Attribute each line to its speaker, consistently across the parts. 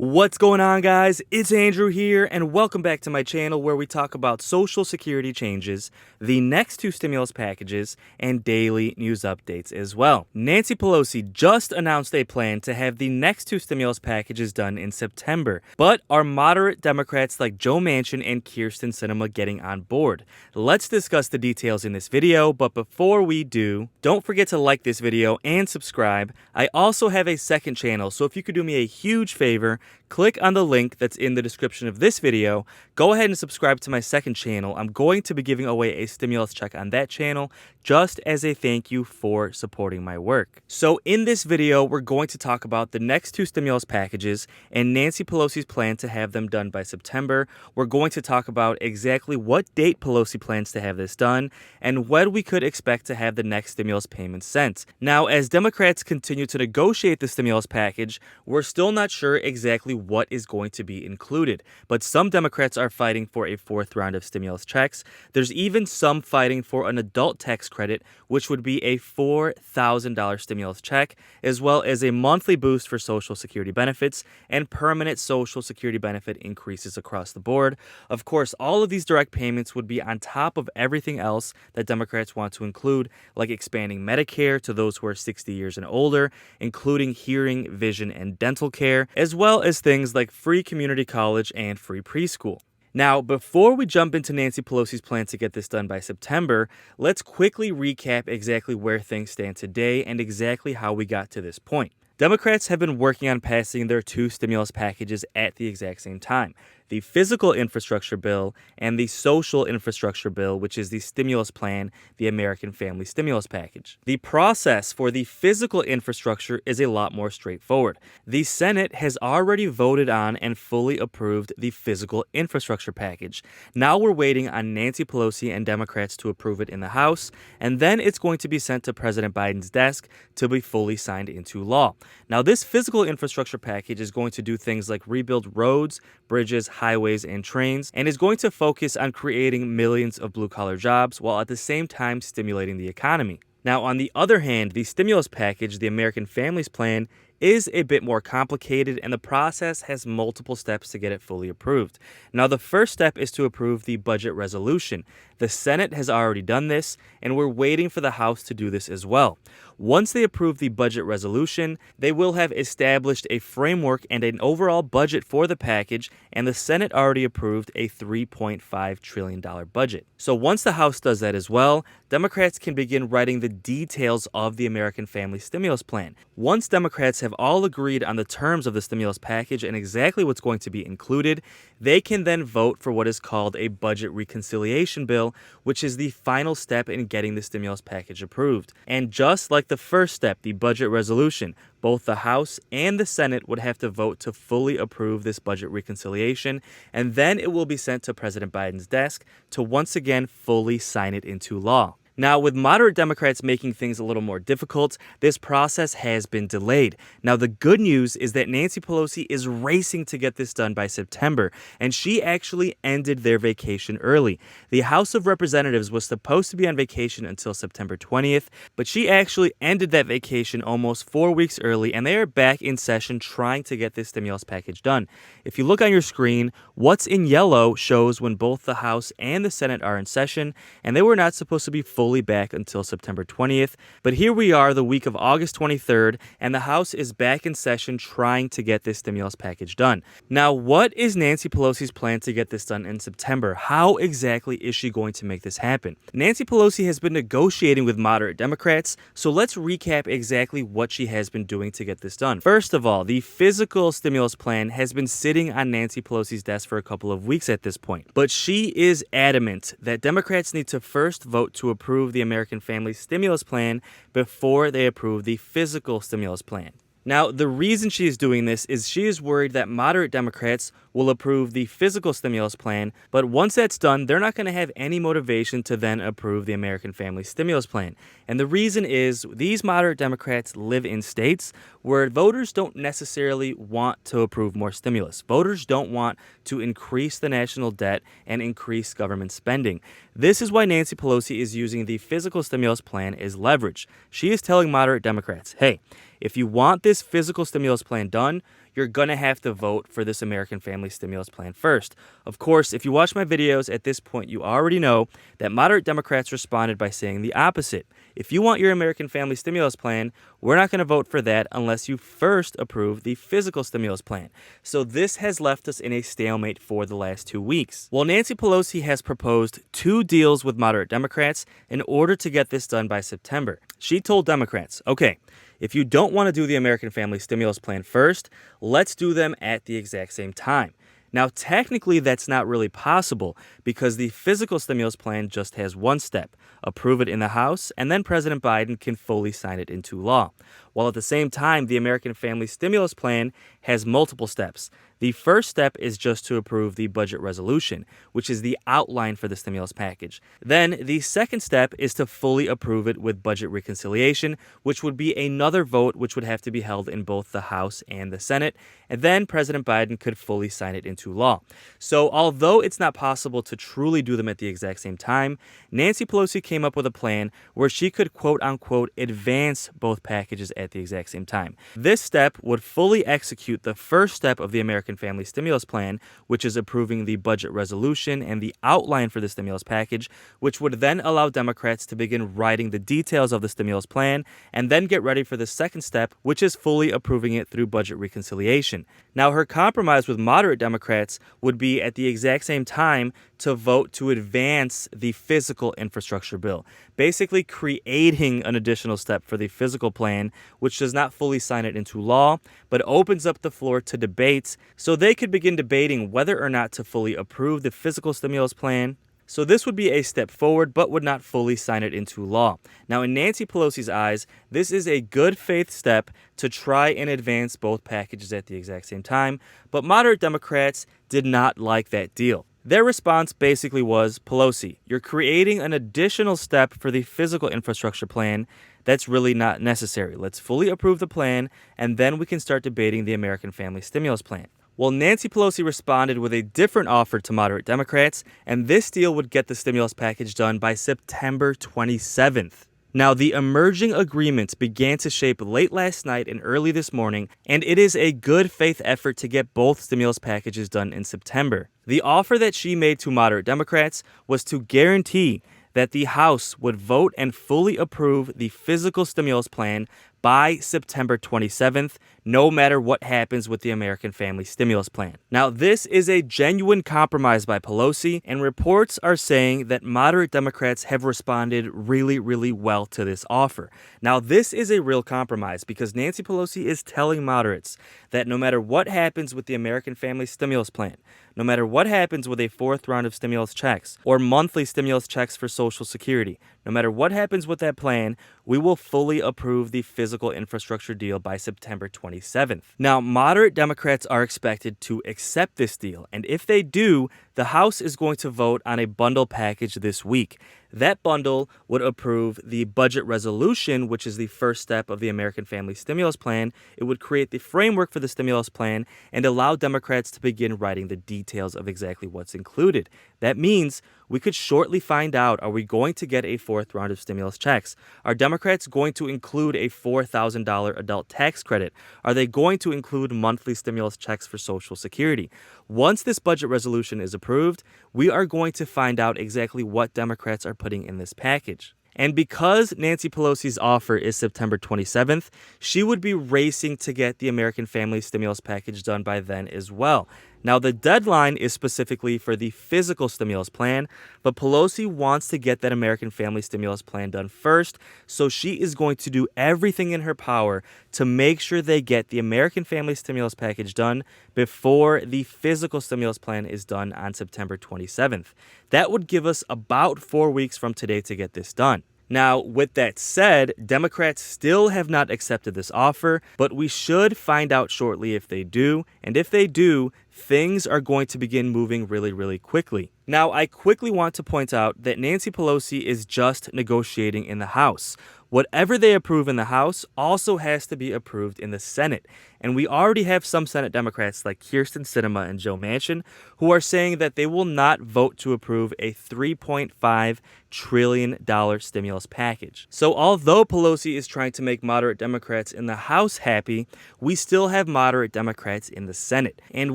Speaker 1: What's going on, guys? It's Andrew here, and welcome back to my channel where we talk about Social Security changes, the next two stimulus packages, and daily news updates as well. Nancy Pelosi just announced a plan to have the next two stimulus packages done in September, but are moderate Democrats like Joe Manchin and Kyrsten Sinema getting on board? Let's discuss the details in this video, but before we do, don't forget to like this video and subscribe. I also have a second channel, so if you could do me a huge favor, click on the link that's in the description of this video. Go ahead and subscribe to my second channel. I'm going to be giving away a stimulus check on that channel just as a thank you for supporting my work. So in this video, we're going to talk about the next two stimulus packages and Nancy Pelosi's plan to have them done by September. We're going to talk about exactly what date Pelosi plans to have this done and when we could expect to have the next stimulus payments sent. Now, as Democrats continue to negotiate the stimulus package, we're still not sure exactly what is going to be included, but some Democrats are fighting for a fourth round of stimulus checks. There's even some fighting for an adult tax credit, which would be a $4,000 stimulus check, as well as a monthly boost for Social Security benefits and permanent Social Security benefit increases across the board. Of course, all of these direct payments would be on top of everything else that Democrats want to include, like expanding Medicare to those who are 60 years and older, including hearing, vision, and dental care, as well as things like free community college and free preschool. Now, before we jump into Nancy Pelosi's plan to get this done by September, let's quickly recap exactly where things stand today and exactly how we got to this point. Democrats have been working on passing their two stimulus packages at the exact same time: the physical infrastructure bill and the social infrastructure bill, which is the stimulus plan, the American Family Stimulus Package. The process for the physical infrastructure is a lot more straightforward. The Senate has already voted on and fully approved the physical infrastructure package. Now we're waiting on Nancy Pelosi and Democrats to approve it in the House, and then it's going to be sent to President Biden's desk to be fully signed into law. Now, this physical infrastructure package is going to do things like rebuild roads, bridges, highways, and trains, and is going to focus on creating millions of blue-collar jobs while at the same time stimulating the economy. Now, on the other hand, the stimulus package, the American Families Plan, is a bit more complicated, and the process has multiple steps to get it fully approved. Now, the first step is to approve the budget resolution. The Senate has already done this, and we're waiting for the House to do this as well. Once they approve the budget resolution, they will have established a framework and an overall budget for the package, and the Senate already approved a $3.5 trillion budget. So once the House does that as well, Democrats can begin writing the details of the American Family Stimulus Plan. Once Democrats have all agreed on the terms of the stimulus package and exactly what's going to be included, they can then vote for what is called a budget reconciliation bill, which is the final step in getting the stimulus package approved. And just like the first step, the budget resolution, both the House and the Senate would have to vote to fully approve this budget reconciliation, and then it will be sent to President Biden's desk to once again fully sign it into law. Now, with moderate Democrats making things a little more difficult, this process has been delayed. Now, the good news is that Nancy Pelosi is racing to get this done by September, and she actually ended their vacation early. The House of Representatives was supposed to be on vacation until September 20th, but she actually ended that vacation almost 4 weeks early, and they are back in session trying to get this stimulus package done. If you look on your screen, what's in yellow shows when both the House and the Senate are in session, and they were not supposed to be fully back until September 20th. But here we are the week of August 23rd, and the House is back in session trying to get this stimulus package done. Now, what is Nancy Pelosi's plan to get this done in September? How exactly is she going to make this happen? Nancy Pelosi has been negotiating with moderate Democrats, so let's recap exactly what she has been doing to get this done. First of all, the physical stimulus plan has been sitting on Nancy Pelosi's desk for a couple of weeks at this point, but she is adamant that Democrats need to first vote to approve the American Family Stimulus Plan before they approve the physical stimulus plan. Now, the reason she is doing this is she is worried that moderate Democrats will approve the physical stimulus plan, but once that's done, they're not going to have any motivation to then approve the American Family Stimulus Plan. And the reason is these moderate Democrats live in states where voters don't necessarily want to approve more stimulus. Voters don't want to increase the national debt and increase government spending. This is why Nancy Pelosi is using the physical stimulus plan as leverage. She is telling moderate Democrats, hey, if you want this physical stimulus plan done, you're going to have to vote for this American Family Stimulus Plan first. Of course, if you watch my videos at this point, you already know that moderate Democrats responded by saying the opposite. If you want your American Family Stimulus Plan, we're not going to vote for that unless you first approve the physical stimulus plan. So this has left us in a stalemate for the last 2 weeks. Well, Nancy Pelosi has proposed 2 deals with moderate Democrats in order to get this done by September. She told Democrats, okay, if you don't want to do the American Family Stimulus Plan first, let's do them at the exact same time. Now, technically, that's not really possible because the physical stimulus plan just has one step: approve it in the House, and then President Biden can fully sign it into law. While at the same time, the American Family Stimulus Plan has multiple steps. The first step is just to approve the budget resolution, which is the outline for the stimulus package. Then the second step is to fully approve it with budget reconciliation, which would be another vote which would have to be held in both the House and the Senate, and then President Biden could fully sign it into law. So although it's not possible to truly do them at the exact same time, Nancy Pelosi came up with a plan where she could quote-unquote advance both packages at the exact same time. This step would fully execute the first step of the American Family Stimulus Plan, which is approving the budget resolution and the outline for the stimulus package, which would then allow Democrats to begin writing the details of the stimulus plan and then get ready for the second step, which is fully approving it through budget reconciliation. Now, her compromise with moderate Democrats would be at the exact same time to vote to advance the physical infrastructure bill, basically creating an additional step for the physical plan, which does not fully sign it into law, but opens up the floor to debates so they could begin debating whether or not to fully approve the physical stimulus plan. So this would be a step forward, but would not fully sign it into law. Now, in Nancy Pelosi's eyes, this is a good faith step to try and advance both packages at the exact same time, but moderate Democrats did not like that deal. Their response basically was, Pelosi, you're creating an additional step for the physical infrastructure plan that's really not necessary. Let's fully approve the plan, and then we can start debating the American Family Stimulus Plan. Well, Nancy Pelosi responded with a different offer to moderate Democrats, and this deal would get the stimulus package done by September 27th. Now, the emerging agreements began to shape late last night and early this morning, and it is a good faith effort to get both stimulus packages done in September. The offer that she made to moderate Democrats was to guarantee that the House would vote and fully approve the physical stimulus plan by September 27th, no matter what happens with the American Family Stimulus Plan. Now, this is a genuine compromise by Pelosi, and reports are saying that moderate Democrats have responded really well to this offer. Now, this is a real compromise because Nancy Pelosi is telling moderates that no matter what happens with the American Family Stimulus Plan, no matter what happens with a fourth round of stimulus checks or monthly stimulus checks for Social Security, no matter what happens with that plan, we will fully approve the physical infrastructure deal by September 27th. Now, moderate Democrats are expected to accept this deal, and if they do, the House is going to vote on a bundle package this week. That bundle would approve the budget resolution, which is the first step of the American Family Stimulus Plan. It would create the framework for the stimulus plan and allow Democrats to begin writing the details of exactly what's included. That means we could shortly find out, are we going to get a fourth round of stimulus checks? Are Democrats going to include a $4,000 adult tax credit? Are they going to include monthly stimulus checks for Social Security? Once this budget resolution is approved, we are going to find out exactly what Democrats are putting in this package. And because Nancy Pelosi's offer is September 27th, she would be racing to get the American Family Stimulus Package done by then as well. Now, the deadline is specifically for the physical stimulus plan, but Pelosi wants to get that American Family Stimulus Plan done first, so she is going to do everything in her power to make sure they get the American Family Stimulus Package done before the physical stimulus plan is done on September 27th. That would give us about 4 weeks from today to get this done. Now, with that said, Democrats still have not accepted this offer, but we should find out shortly if they do, and if they do, things are going to begin moving really quickly. Now, I quickly want to point out that Nancy Pelosi is just negotiating in the House. Whatever they approve in the House also has to be approved in the Senate. And we already have some Senate Democrats like Kyrsten Sinema and Joe Manchin who are saying that they will not vote to approve a $3.5 trillion stimulus package. So although Pelosi is trying to make moderate Democrats in the House happy, we still have moderate Democrats in the Senate. And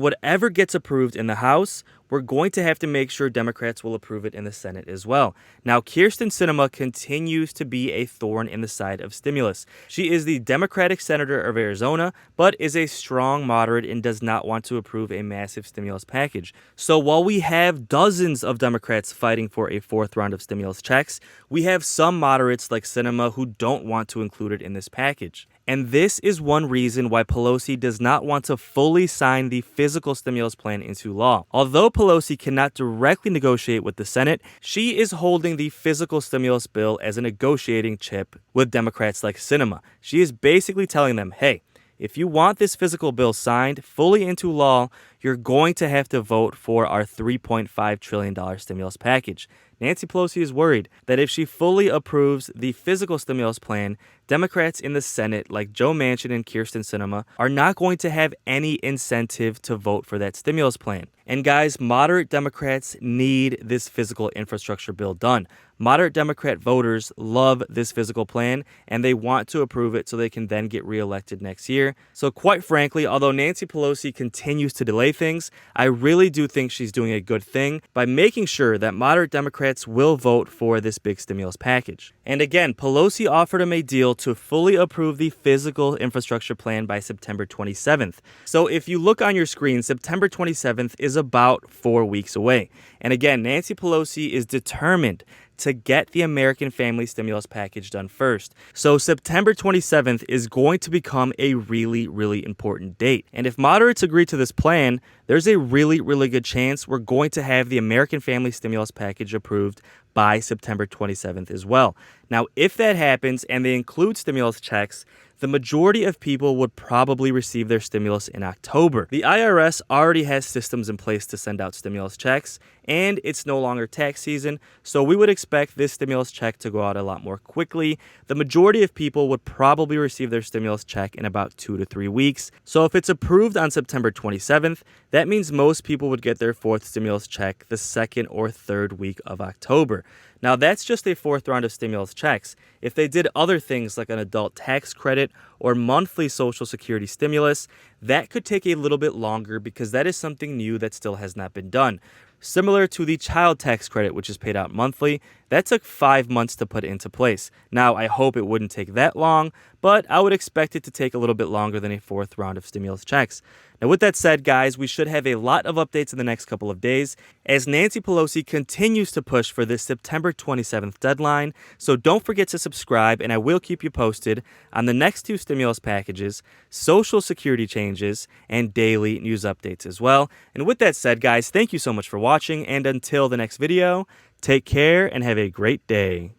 Speaker 1: whatever gets approved in the House, we're going to have to make sure Democrats will approve it in the Senate as well. Now, Kyrsten Sinema continues to be a thorn in the side of stimulus. She is the Democratic senator of Arizona, but is a strong moderate and does not want to approve a massive stimulus package. So while we have dozens of Democrats fighting for a fourth round of stimulus checks, we have some moderates like Sinema who don't want to include it in this package. And this is one reason why Pelosi does not want to fully sign the physical stimulus plan into law. Although Pelosi cannot directly negotiate with the Senate, she is holding the physical stimulus bill as a negotiating chip with Democrats like Sinema. She is basically telling them, hey, if you want this physical bill signed fully into law, you're going to have to vote for our $3.5 trillion stimulus package. Nancy Pelosi is worried that if she fully approves the physical stimulus plan, Democrats in the Senate, like Joe Manchin and Kyrsten Sinema, are not going to have any incentive to vote for that stimulus plan. And guys, moderate Democrats need this physical infrastructure bill done. Moderate Democrat voters love this physical plan, and they want to approve it so they can then get reelected next year. So quite frankly, although Nancy Pelosi continues to delay things, I really do think she's doing a good thing by making sure that moderate Democrats will vote for this big stimulus package. And again, Pelosi offered him a deal to fully approve the physical infrastructure plan by September 27th. So if you look on your screen, September 27th is about 4 weeks away. And again, Nancy Pelosi is determined to get the American family stimulus package done first. So September 27th is going to become a really, really important date. And if moderates agree to this plan, there's a really, really good chance we're going to have the American family stimulus package approved by September 27th as well. Now, if that happens and they include stimulus checks, the majority of people would probably receive their stimulus in October. The IRS already has systems in place to send out stimulus checks, and it's no longer tax season, so we would expect this stimulus check to go out a lot more quickly. The majority of people would probably receive their stimulus check in about 2 to 3 weeks. So if it's approved on September 27th, that means most people would get their fourth stimulus check the second or third week of October. Now, that's just a fourth round of stimulus checks. If they did other things like an adult tax credit or monthly Social Security stimulus, that could take a little bit longer because that is something new that still has not been done. Similar to the child tax credit, which is paid out monthly, that took 5 months to put into place. Now, I hope it wouldn't take that long, but I would expect it to take a little bit longer than a fourth round of stimulus checks. Now, with that said, guys, we should have a lot of updates in the next couple of days as Nancy Pelosi continues to push for this September 27th deadline. So don't forget to subscribe, and I will keep you posted on the next 2 stimulus packages, Social Security changes, and daily news updates as well. And with that said, guys, thank you so much for watching, and until the next video, take care and have a great day.